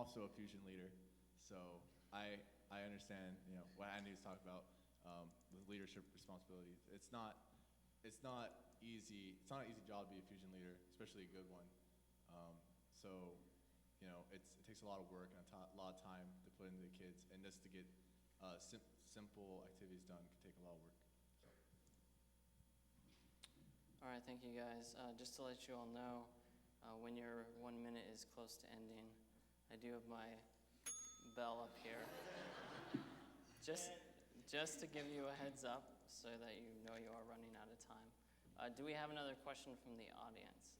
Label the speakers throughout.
Speaker 1: also a fusion leader, so I understand what Andy's talking about with leadership responsibilities. It's not easy. It's not an easy job to be a fusion leader, especially a good one. So it takes a lot of work and a lot of time to put into the kids, and just to get simple activities done can take a lot of work. So.
Speaker 2: All right, thank you guys. Just to let you all know, when your 1 minute is close to ending, I do have my bell up here. Just to give you a heads up so that you know you are running out of time. Do we have another question from the audience?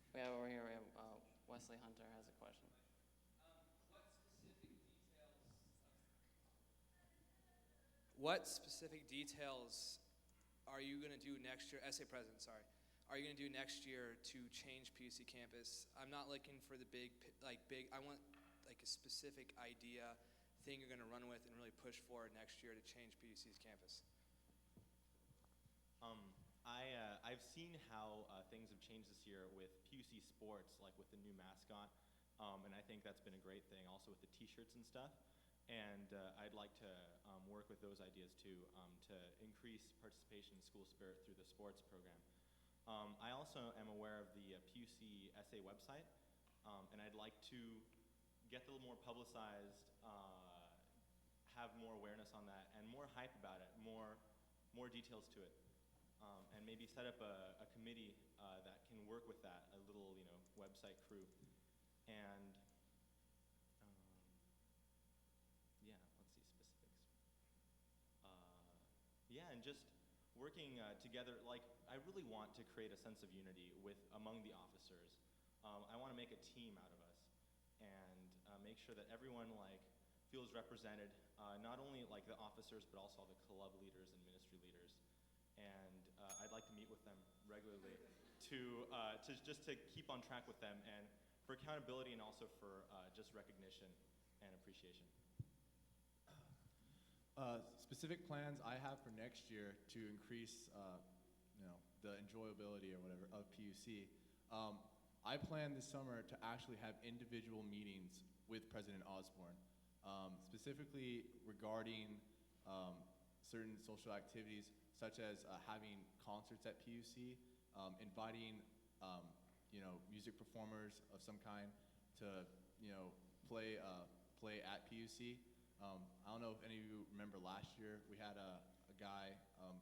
Speaker 2: We have over here, Wesley Hunter has a question.
Speaker 3: What specific details are you going to do next year, essay president, sorry, are you going to do next year to change PUC campus? I'm not looking for the big, I want like a specific idea, thing you're going to run with and really push forward next year to change PUC's campus.
Speaker 4: I've seen how things have changed this year with PUC sports, like with the new mascot, and I think that's been a great thing, also with the t-shirts and stuff. And I'd like to work with those ideas too, to increase participation in school spirit through the sports program. I also am aware of the PUC SA website, and I'd like to get a little more publicized, have more awareness on that, and more hype about it, more details to it. And maybe set up a committee that can work with that, a little website crew. And yeah, let's see specifics. Yeah, and just working together. Like, I really want to create a sense of unity among the officers. I want to make a team out of us, and make sure that everyone feels represented. Not only the officers, but also all the club leaders and ministry leaders. And I'd like to meet with them regularly to keep on track with them, and for accountability, and also for just recognition and appreciation.
Speaker 1: Specific plans I have for next year to increase, the enjoyability or whatever of PUC. I plan this summer to actually have individual meetings with President Osborne, specifically regarding certain social activities, such as having concerts at PUC, inviting music performers of some kind to play at PUC. I don't know if any of you remember last year we had a guy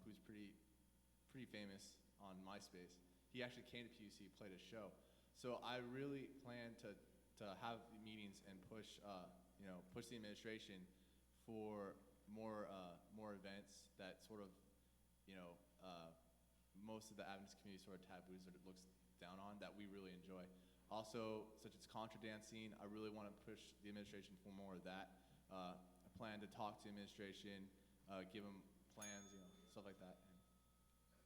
Speaker 1: who's pretty famous on MySpace. He actually came to PUC, played a show. So I really plan to have meetings and push the administration for more events that sort of most of the Adventist community sort of taboos that it looks down on that we really enjoy. Also, such as contra dancing, I really want to push the administration for more of that. I plan to talk to the administration, give them plans, stuff like that. And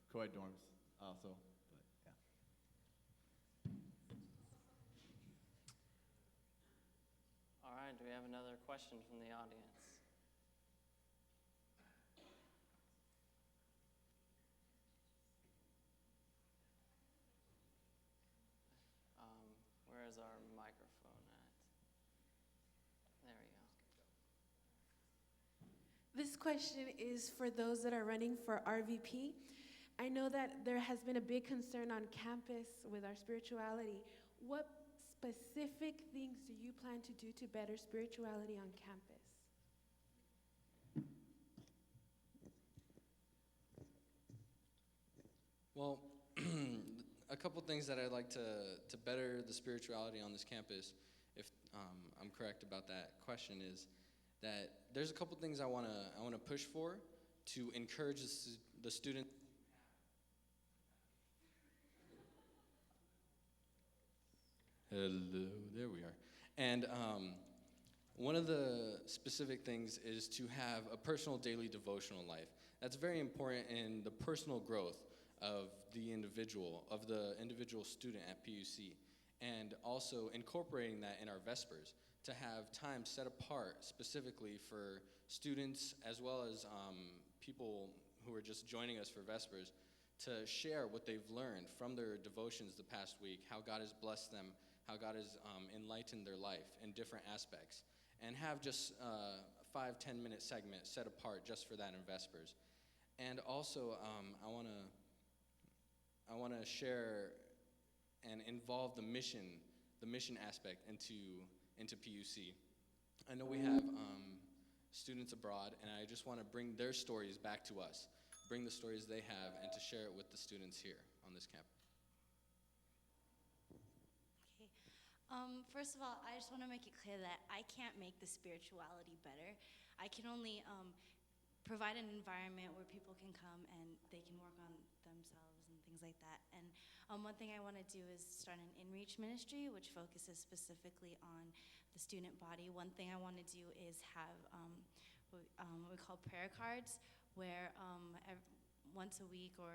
Speaker 1: co-ed dorms also, but yeah.
Speaker 2: All right, do we have another question from the audience? Where is our microphone at? There we go.
Speaker 5: This question is for those that are running for RVP. I know that there has been a big concern on campus with our spirituality. What specific things do you plan to do to better spirituality on campus?
Speaker 6: Well, a couple things that I'd like to better the spirituality on this campus, if I'm correct about that question, is that there's a couple things I want to push for to encourage the student. Hello, there we are. And one of the specific things is to have a personal daily devotional life. That's very important in the personal growth of the individual student at PUC, and also incorporating that in our Vespers to have time set apart specifically for students as well as people who are just joining us for Vespers to share what they've learned from their devotions the past week, how God has blessed them, how God has enlightened their life in different aspects, and have just a 5-10 minute segment set apart just for that in Vespers. And also, I want to share and involve the mission aspect into PUC. I know we have students abroad, and I just want to bring their stories back to us, bring the stories they have, and to share it with the students here on this campus.
Speaker 7: Okay. First of all, I just want to make it clear that I can't make the spirituality better. I can only provide an environment where people can come and they can work on themselves and things like that. And one thing I want to do is start an in-reach ministry, which focuses specifically on the student body. One thing I want to do is have what we call prayer cards, where once a week or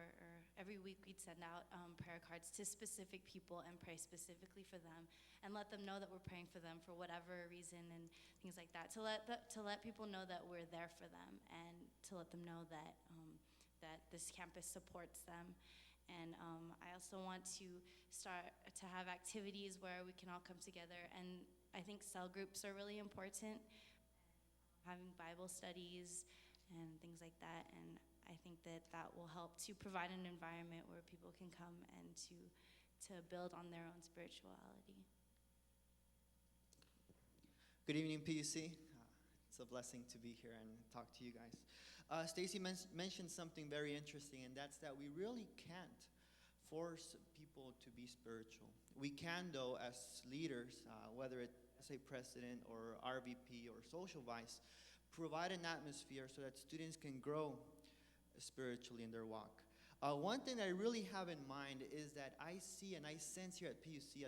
Speaker 7: every week we'd send out prayer cards to specific people and pray specifically for them and let them know that we're praying for them for whatever reason and things like that, to let people know that we're there for them and to let them know that that this campus supports them. And I also want to start to have activities where we can all come together, and I think cell groups are really important, having Bible studies and things like that, and I think that will help to provide an environment where people can come and to build on their own spirituality.
Speaker 8: Good evening, PUC. It's a blessing to be here and talk to you guys. Stacy mentioned something very interesting, and that's that we really can't force people to be spiritual. We can, though, as leaders, whether it's a president or RVP or social vice, provide an atmosphere so that students can grow spiritually in their walk. One thing I really have in mind is that I see and I sense here at PUC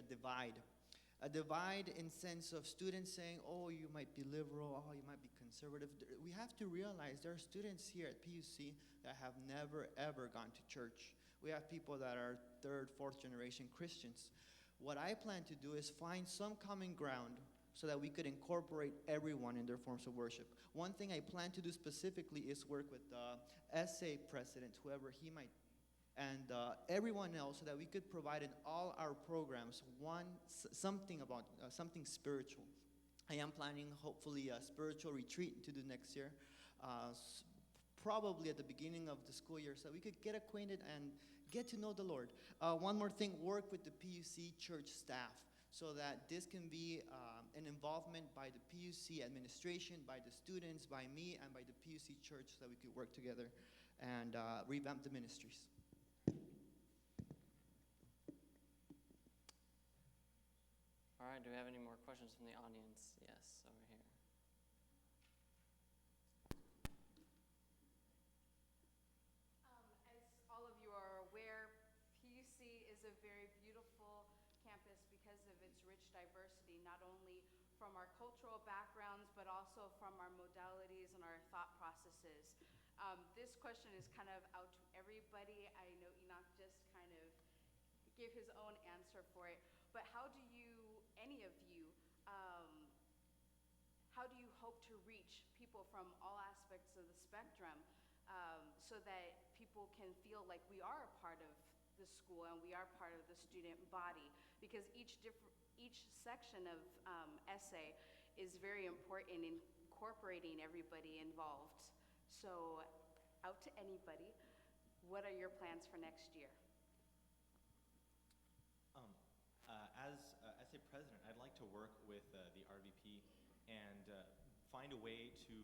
Speaker 8: a divide in sense of students saying, oh, you might be liberal, oh, you might be conservative. We have to realize there are students here at PUC that have never, ever gone to church. We have people that are 3rd, 4th generation Christians. What I plan to do is find some common ground so that we could incorporate everyone in their forms of worship. One thing I plan to do specifically is work with the SA president, whoever he might, and everyone else, so that we could provide in all our programs something about something spiritual. I am planning, hopefully, a spiritual retreat to do next year, probably at the beginning of the school year, so we could get acquainted and get to know the Lord. One more thing, work with the PUC church staff, so that this can be an involvement by the PUC administration, by the students, by me, and by the PUC church, so that we could work together and revamp the ministries.
Speaker 2: All right, do we have any more questions from the audience? Yes, over here.
Speaker 9: As all of you are aware, PUC is a very beautiful campus because of its rich diversity, not only from our cultural backgrounds, but also from our modalities and our thought processes. This question is kind of out to everybody. I know Enoch just kind of gave his own answer for it, but how do you, any of you, how do you hope to reach people from all aspects of the spectrum so that people can feel like we are a part of the school and we are part of the student body? Because each section of essay is very important in incorporating everybody involved. So, out to anybody, what are your plans for next year?
Speaker 4: As a president, I'd like to work with the RVP and find a way to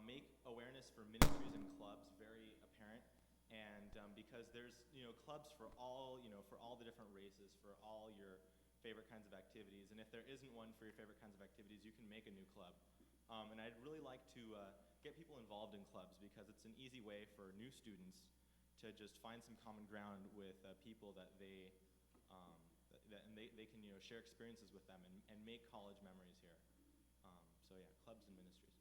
Speaker 4: make awareness for ministries and clubs very apparent. And because there's clubs for all the different races, for all your favorite kinds of activities. And if there isn't one for your favorite kinds of activities, you can make a new club. And I'd really like to get people involved in clubs, because it's an easy way for new students to just find some common ground with people that they can share experiences with them and make college memories here. So yeah, clubs and ministries.